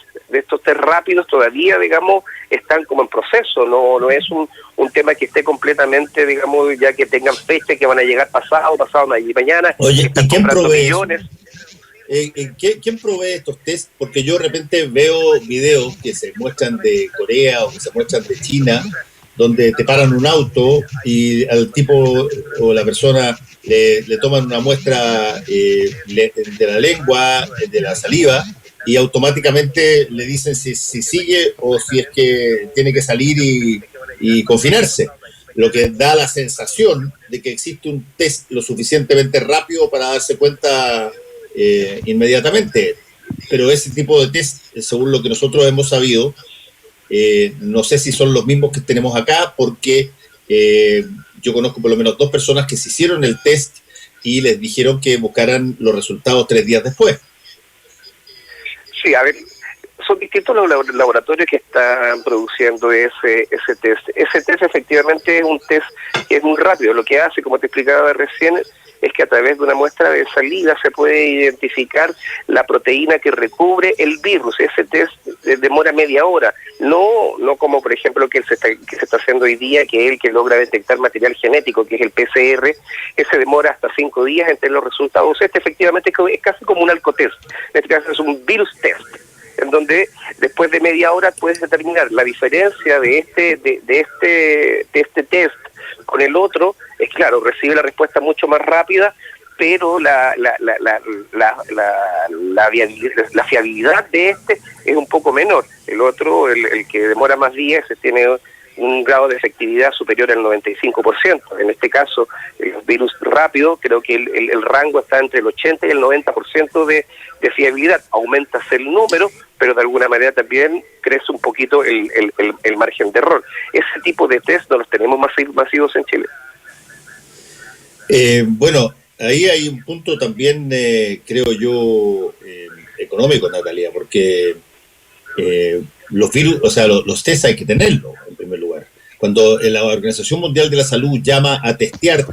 rápidos todavía, digamos, están como en proceso, no es un tema que esté completamente, digamos, ya que tengan fecha, que van a llegar pasado mañana. Oye, ¿y quién provee millones? ¿Quién provee estos test? Porque yo de repente veo videos que se muestran de Corea o que se muestran de China, donde te paran un auto y al tipo o la persona le toman una muestra de la lengua, de la saliva, y automáticamente le dicen si sigue o si es que tiene que salir y confinarse. Lo que da la sensación de que existe un test lo suficientemente rápido para darse cuenta inmediatamente. Pero ese tipo de test, según lo que nosotros hemos sabido, no sé si son los mismos que tenemos acá, porque yo conozco por lo menos 2 personas que se hicieron el test y les dijeron que buscaran los resultados 3 días después. Sí, a ver, son distintos los laboratorios que están produciendo ese test. Ese test efectivamente es un test que es muy rápido. Lo que hace, como te explicaba recién, es que a través de una muestra de saliva se puede identificar la proteína que recubre el virus. Ese test demora media hora, no como por ejemplo que se está haciendo hoy día, que es el que logra detectar material genético, que es el PCR. Ese demora hasta 5 días entre los resultados. Este efectivamente es casi como un alcotest. En este caso es un virus test, en donde después de media hora puedes determinar la diferencia de este test con el otro. Es claro, recibe la respuesta mucho más rápida, pero la fiabilidad de este es un poco menor. El otro, el que demora más días, tiene un grado de efectividad superior al 95%. En este caso, el virus rápido, creo que el rango está entre el 80 y el 90% de fiabilidad. Aumentas el número, pero de alguna manera también crece un poquito el margen de error. Ese tipo de test no los tenemos masivos en Chile. Bueno, ahí hay un punto también, creo yo, económico, Natalia, porque los virus, o sea, los test hay que tenerlos, en primer lugar. Cuando la Organización Mundial de la Salud llama a testear,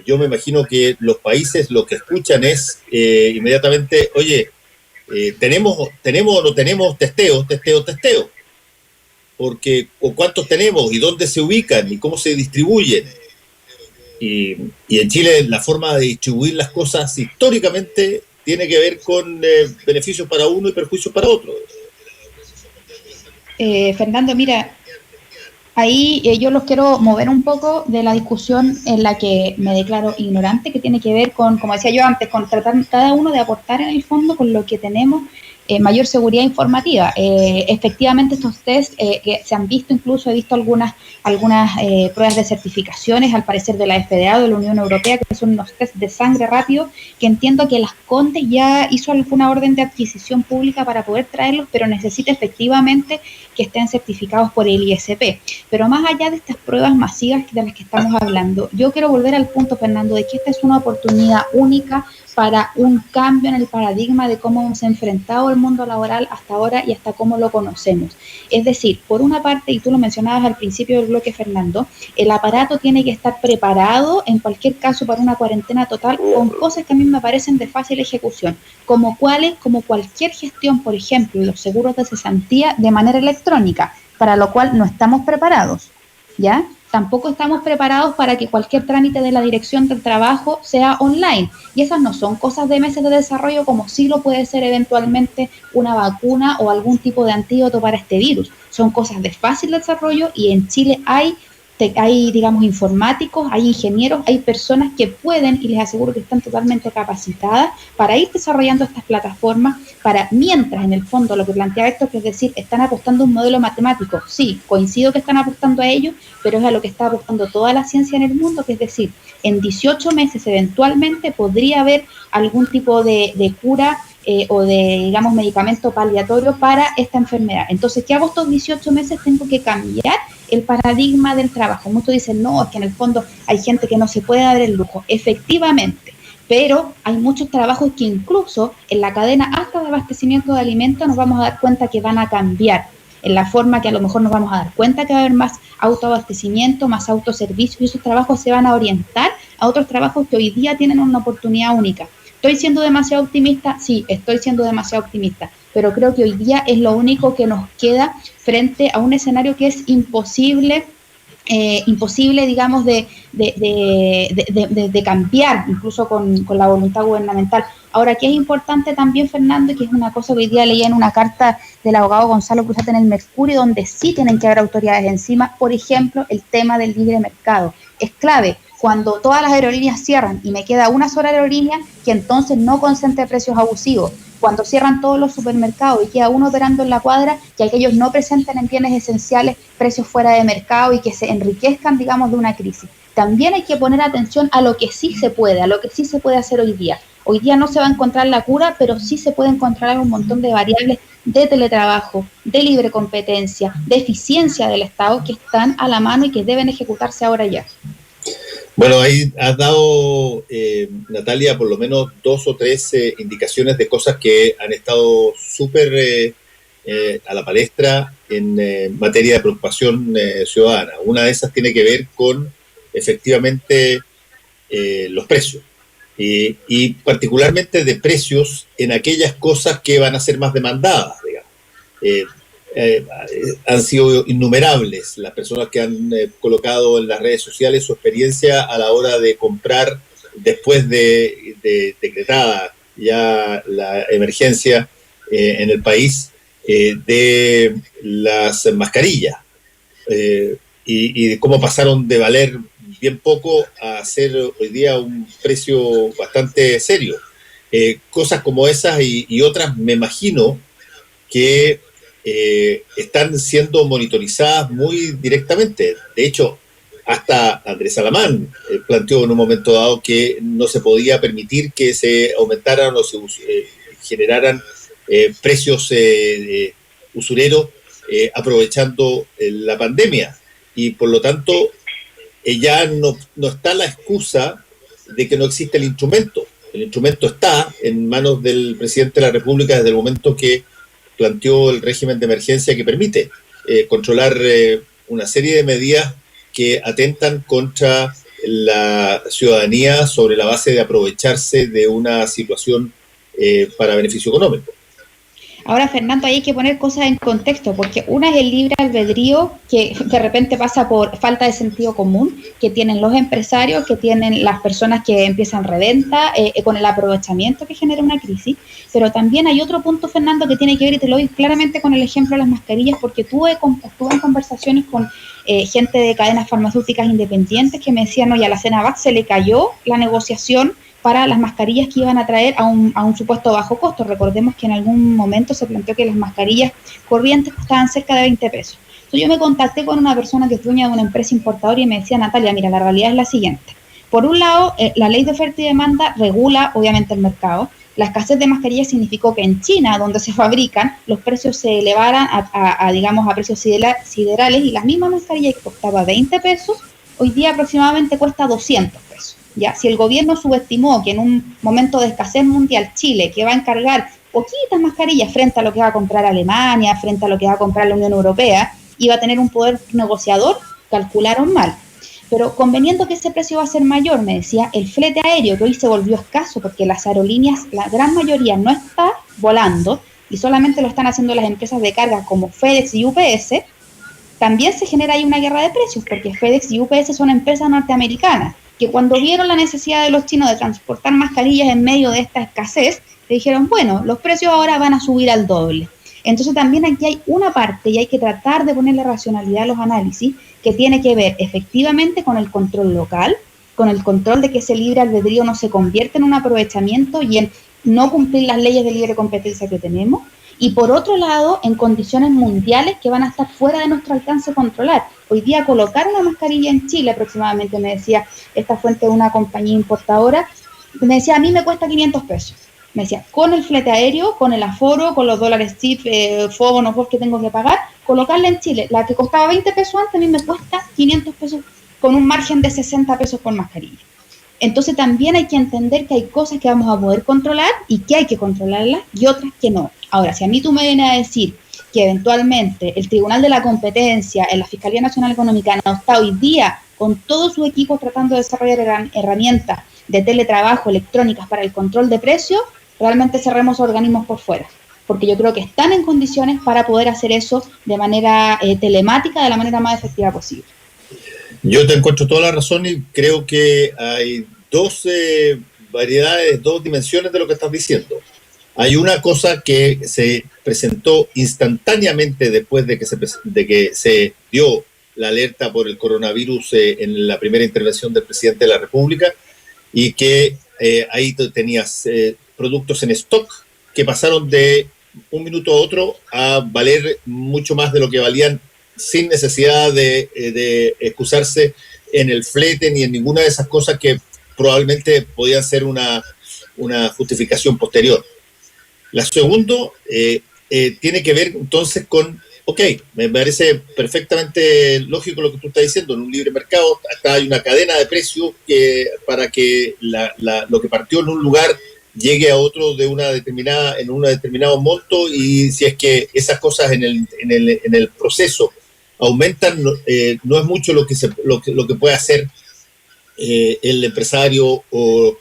yo me imagino que los países lo que escuchan es inmediatamente, oye, ¿tenemos o no tenemos testeo? Porque, o cuántos tenemos, y dónde se ubican, y cómo se distribuyen. Y en Chile la forma de distribuir las cosas históricamente tiene que ver con beneficios para uno y perjuicios para otro. Fernando, mira, ahí yo los quiero mover un poco de la discusión en la que me declaro ignorante, que tiene que ver con, como decía yo antes, con tratar cada uno de aportar en el fondo con lo que tenemos mayor seguridad informativa. Efectivamente, estos test que se han visto, incluso he visto algunas pruebas de certificaciones, al parecer de la FDA o de la Unión Europea, que son unos test de sangre rápido, que entiendo que Las Condes ya hizo alguna orden de adquisición pública para poder traerlos, pero necesita efectivamente que estén certificados por el ISP. Pero más allá de estas pruebas masivas de las que estamos hablando, yo quiero volver al punto, Fernando, de que esta es una oportunidad única para un cambio en el paradigma de cómo hemos enfrentado el mundo laboral hasta ahora y hasta cómo lo conocemos. Es decir, por una parte, y tú lo mencionabas al principio del bloque, Fernando, el aparato tiene que estar preparado en cualquier caso para una cuarentena total con cosas que a mí me parecen de fácil ejecución, como cualquier gestión, por ejemplo, los seguros de cesantía de manera electrónica, para lo cual no estamos preparados, ¿ya? Tampoco estamos preparados para que cualquier trámite de la Dirección del Trabajo sea online. Y esas no son cosas de meses de desarrollo, como sí lo puede ser eventualmente una vacuna o algún tipo de antídoto para este virus. Son cosas de fácil desarrollo y en Chile hay digamos, informáticos, hay ingenieros, hay personas que pueden, y les aseguro que están totalmente capacitadas para ir desarrollando estas plataformas, para mientras en el fondo lo que plantea Héctor, que es decir, están apostando a un modelo matemático. Sí, coincido que están apostando a ello, pero es a lo que está apostando toda la ciencia en el mundo, que es decir, en 18 meses eventualmente podría haber algún tipo de cura o de, digamos, medicamento paliatorio para esta enfermedad. Entonces, ¿qué hago estos 18 meses? Tengo que cambiar el paradigma del trabajo. Muchos dicen, no, es que en el fondo hay gente que no se puede dar el lujo. Efectivamente, pero hay muchos trabajos que incluso en la cadena hasta de abastecimiento de alimentos nos vamos a dar cuenta que van a cambiar, en la forma que a lo mejor nos vamos a dar cuenta que va a haber más autoabastecimiento, más autoservicio, y esos trabajos se van a orientar a otros trabajos que hoy día tienen una oportunidad única. ¿Estoy siendo demasiado optimista? Sí, estoy siendo demasiado optimista, pero creo que hoy día es lo único que nos queda frente a un escenario que es imposible, digamos, de cambiar, incluso con la voluntad gubernamental. Ahora, que es importante también, Fernando, y que es una cosa que hoy día leía en una carta del abogado Gonzalo Cruzat en el Mercurio, donde sí tienen que haber autoridades encima, por ejemplo, el tema del libre mercado. Es clave. Cuando todas las aerolíneas cierran y me queda una sola aerolínea, que entonces no concentre precios abusivos. Cuando cierran todos los supermercados y queda uno operando en la cuadra, que aquellos no presenten en bienes esenciales precios fuera de mercado y que se enriquezcan, digamos, de una crisis. También hay que poner atención a lo que sí se puede, hacer hoy día. Hoy día no se va a encontrar la cura, pero sí se puede encontrar un montón de variables de teletrabajo, de libre competencia, de eficiencia del Estado que están a la mano y que deben ejecutarse ahora ya. Bueno, ahí has dado, Natalia, por lo menos 2 o 3 indicaciones de cosas que han estado súper a la palestra en materia de preocupación ciudadana. Una de esas tiene que ver con, efectivamente, los precios. Y particularmente de precios en aquellas cosas que van a ser más demandadas, digamos. Han sido innumerables las personas que han colocado en las redes sociales su experiencia a la hora de comprar después de decretada ya la emergencia en el país de las mascarillas y de cómo pasaron de valer bien poco a ser hoy día un precio bastante serio. Cosas como esas y otras, me imagino que están siendo monitorizadas muy directamente. De hecho, hasta Andrés Alamán planteó en un momento dado que no se podía permitir que se aumentaran o se generaran precios usureros aprovechando la pandemia. Y por lo tanto, ya no está la excusa de que no existe el instrumento. El instrumento está en manos del presidente de la República desde el momento que planteó el régimen de emergencia que permite controlar una serie de medidas que atentan contra la ciudadanía sobre la base de aprovecharse de una situación para beneficio económico. Ahora, Fernando, ahí hay que poner cosas en contexto, porque una es el libre albedrío, que de repente pasa por falta de sentido común, que tienen los empresarios, que tienen las personas que empiezan reventa, con el aprovechamiento que genera una crisis. Pero también hay otro punto, Fernando, que tiene que ver, y te lo doy claramente con el ejemplo de las mascarillas, porque estuve en conversaciones con gente de cadenas farmacéuticas independientes que me decían, oye, a la CENAVAC se le cayó la negociación para las mascarillas que iban a traer a un supuesto bajo costo. Recordemos que en algún momento se planteó que las mascarillas corrientes costaban cerca de 20 pesos. Entonces yo me contacté con una persona que es dueña de una empresa importadora y me decía, Natalia, mira, la realidad es la siguiente. Por un lado, la ley de oferta y demanda regula obviamente el mercado. La escasez de mascarillas significó que en China, donde se fabrican, los precios se elevaran a precios siderales, y la misma mascarilla que costaba 20 pesos, hoy día aproximadamente cuesta 200 pesos. ¿Ya? Si el gobierno subestimó que en un momento de escasez mundial Chile, que va a encargar poquitas mascarillas frente a lo que va a comprar Alemania, frente a lo que va a comprar la Unión Europea, iba a tener un poder negociador, calcularon mal. Pero conveniendo que ese precio va a ser mayor, me decía, el flete aéreo, que hoy se volvió escaso porque las aerolíneas, la gran mayoría no está volando y solamente lo están haciendo las empresas de carga como FedEx y UPS, también se genera ahí una guerra de precios, porque FedEx y UPS son empresas norteamericanas que cuando vieron la necesidad de los chinos de transportar mascarillas en medio de esta escasez, le dijeron, bueno, los precios ahora van a subir al doble. Entonces también aquí hay una parte, y hay que tratar de ponerle racionalidad a los análisis, que tiene que ver efectivamente con el control local, con el control de que ese libre albedrío no se convierta en un aprovechamiento y en no cumplir las leyes de libre competencia que tenemos, y por otro lado, en condiciones mundiales que van a estar fuera de nuestro alcance controlar. Hoy día colocar una mascarilla en Chile aproximadamente, me decía esta fuente de una compañía importadora, me decía, a mí me cuesta 500 pesos. Me decía, con el flete aéreo, con el aforo, con los dólares chip, FOB, no FOB que tengo que pagar, colocarla en Chile, la que costaba 20 pesos antes, a mí me cuesta 500 pesos con un margen de 60 pesos por mascarilla. Entonces también hay que entender que hay cosas que vamos a poder controlar y que hay que controlarlas y otras que no. Ahora, si a mí tú me vienes a decir que eventualmente el Tribunal de la Competencia en la Fiscalía Nacional Económica no está hoy día con todos sus equipos tratando de desarrollar herramientas de teletrabajo electrónicas para el control de precios, realmente cerremos organismos por fuera, porque yo creo que están en condiciones para poder hacer eso de manera telemática, de la manera más efectiva posible. Yo te encuentro toda la razón y creo que hay dos variedades, dos dimensiones de lo que estás diciendo. Hay una cosa que se presentó instantáneamente después de que se dio la alerta por el coronavirus en la primera intervención del presidente de la República, y que ahí tenías productos en stock que pasaron de un minuto a otro a valer mucho más de lo que valían, sin necesidad de excusarse en el flete ni en ninguna de esas cosas que probablemente podían ser una justificación posterior. La segunda tiene que ver entonces con, me parece perfectamente lógico lo que tú estás diciendo, en un libre mercado acá hay una cadena de precios para que lo que partió en un lugar llegue a otro en un determinado monto, y si es que esas cosas en el proceso aumentan, no es mucho lo que puede hacer el empresario o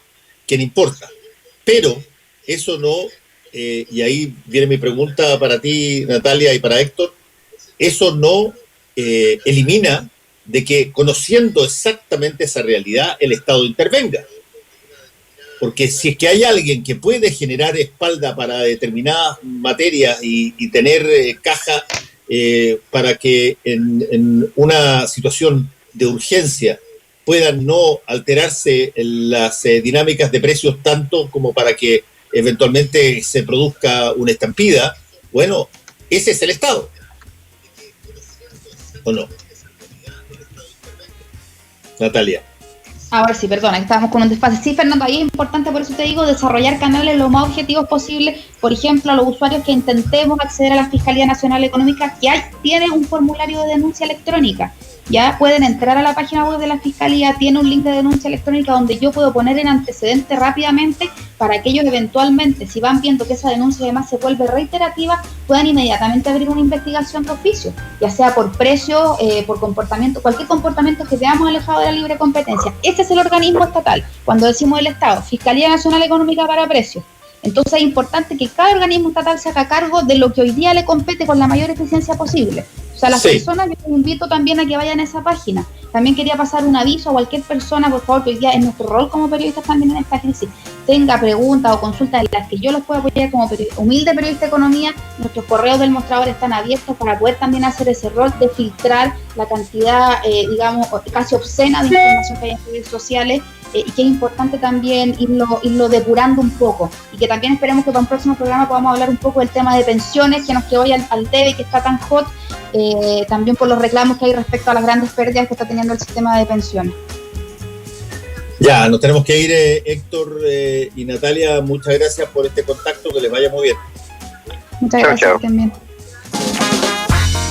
quien importa. Pero eso no, y ahí viene mi pregunta para ti, Natalia, y para Héctor, eso no elimina de que, conociendo exactamente esa realidad, el Estado intervenga. Porque si es que hay alguien que puede generar espalda para determinadas materias y tener caja para que en una situación de urgencia puedan no alterarse las dinámicas de precios tanto como para que eventualmente se produzca una estampida, bueno, ese es el Estado. ¿O no? Natalia. Ahora sí, perdona, estábamos con un desfase. Sí, Fernando, ahí es importante, por eso te digo, desarrollar canales lo más objetivos posible. Por ejemplo, a los usuarios que intentemos acceder a la Fiscalía Nacional Económica, que tiene un formulario de denuncia electrónica. ya pueden entrar a la página web de la Fiscalía, tiene un link de denuncia electrónica donde yo puedo poner en antecedente rápidamente para que ellos eventualmente, si van viendo que esa denuncia además se vuelve reiterativa, puedan inmediatamente abrir una investigación de oficio, ya sea por precio, por comportamiento, cualquier comportamiento que veamos alejado de la libre competencia. Ese es el organismo estatal, cuando decimos el Estado, Fiscalía Nacional Económica para Precios. Entonces es importante que cada organismo estatal se haga cargo de lo que hoy día le compete con la mayor eficiencia posible. O sea, las personas, yo les invito también a que vayan a esa página. También quería pasar un aviso a cualquier persona, por favor, que hoy día es nuestro rol como periodistas también en esta crisis, tenga preguntas o consultas en las que yo los pueda apoyar como humilde periodista de economía. Nuestros correos del mostrador están abiertos para poder también hacer ese rol de filtrar la cantidad, digamos, casi obscena de información que hay en redes sociales, y que es importante también irlo depurando un poco, y que también esperemos que para un próximo programa podamos hablar un poco del tema de pensiones, que nos quedó hoy al debe, que está tan hot, también por los reclamos que hay respecto a las grandes pérdidas que está teniendo el sistema de pensiones. Ya, nos tenemos que ir, Héctor y Natalia, muchas gracias por este contacto, que les vaya muy bien. Muchas gracias también.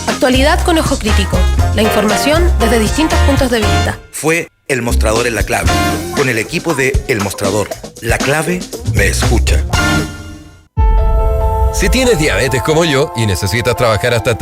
Actualidad con ojo crítico. La información desde distintos puntos de vista. Fue El Mostrador en La Clave, con el equipo de El Mostrador. La Clave me escucha. Si tienes diabetes como yo y necesitas trabajar hasta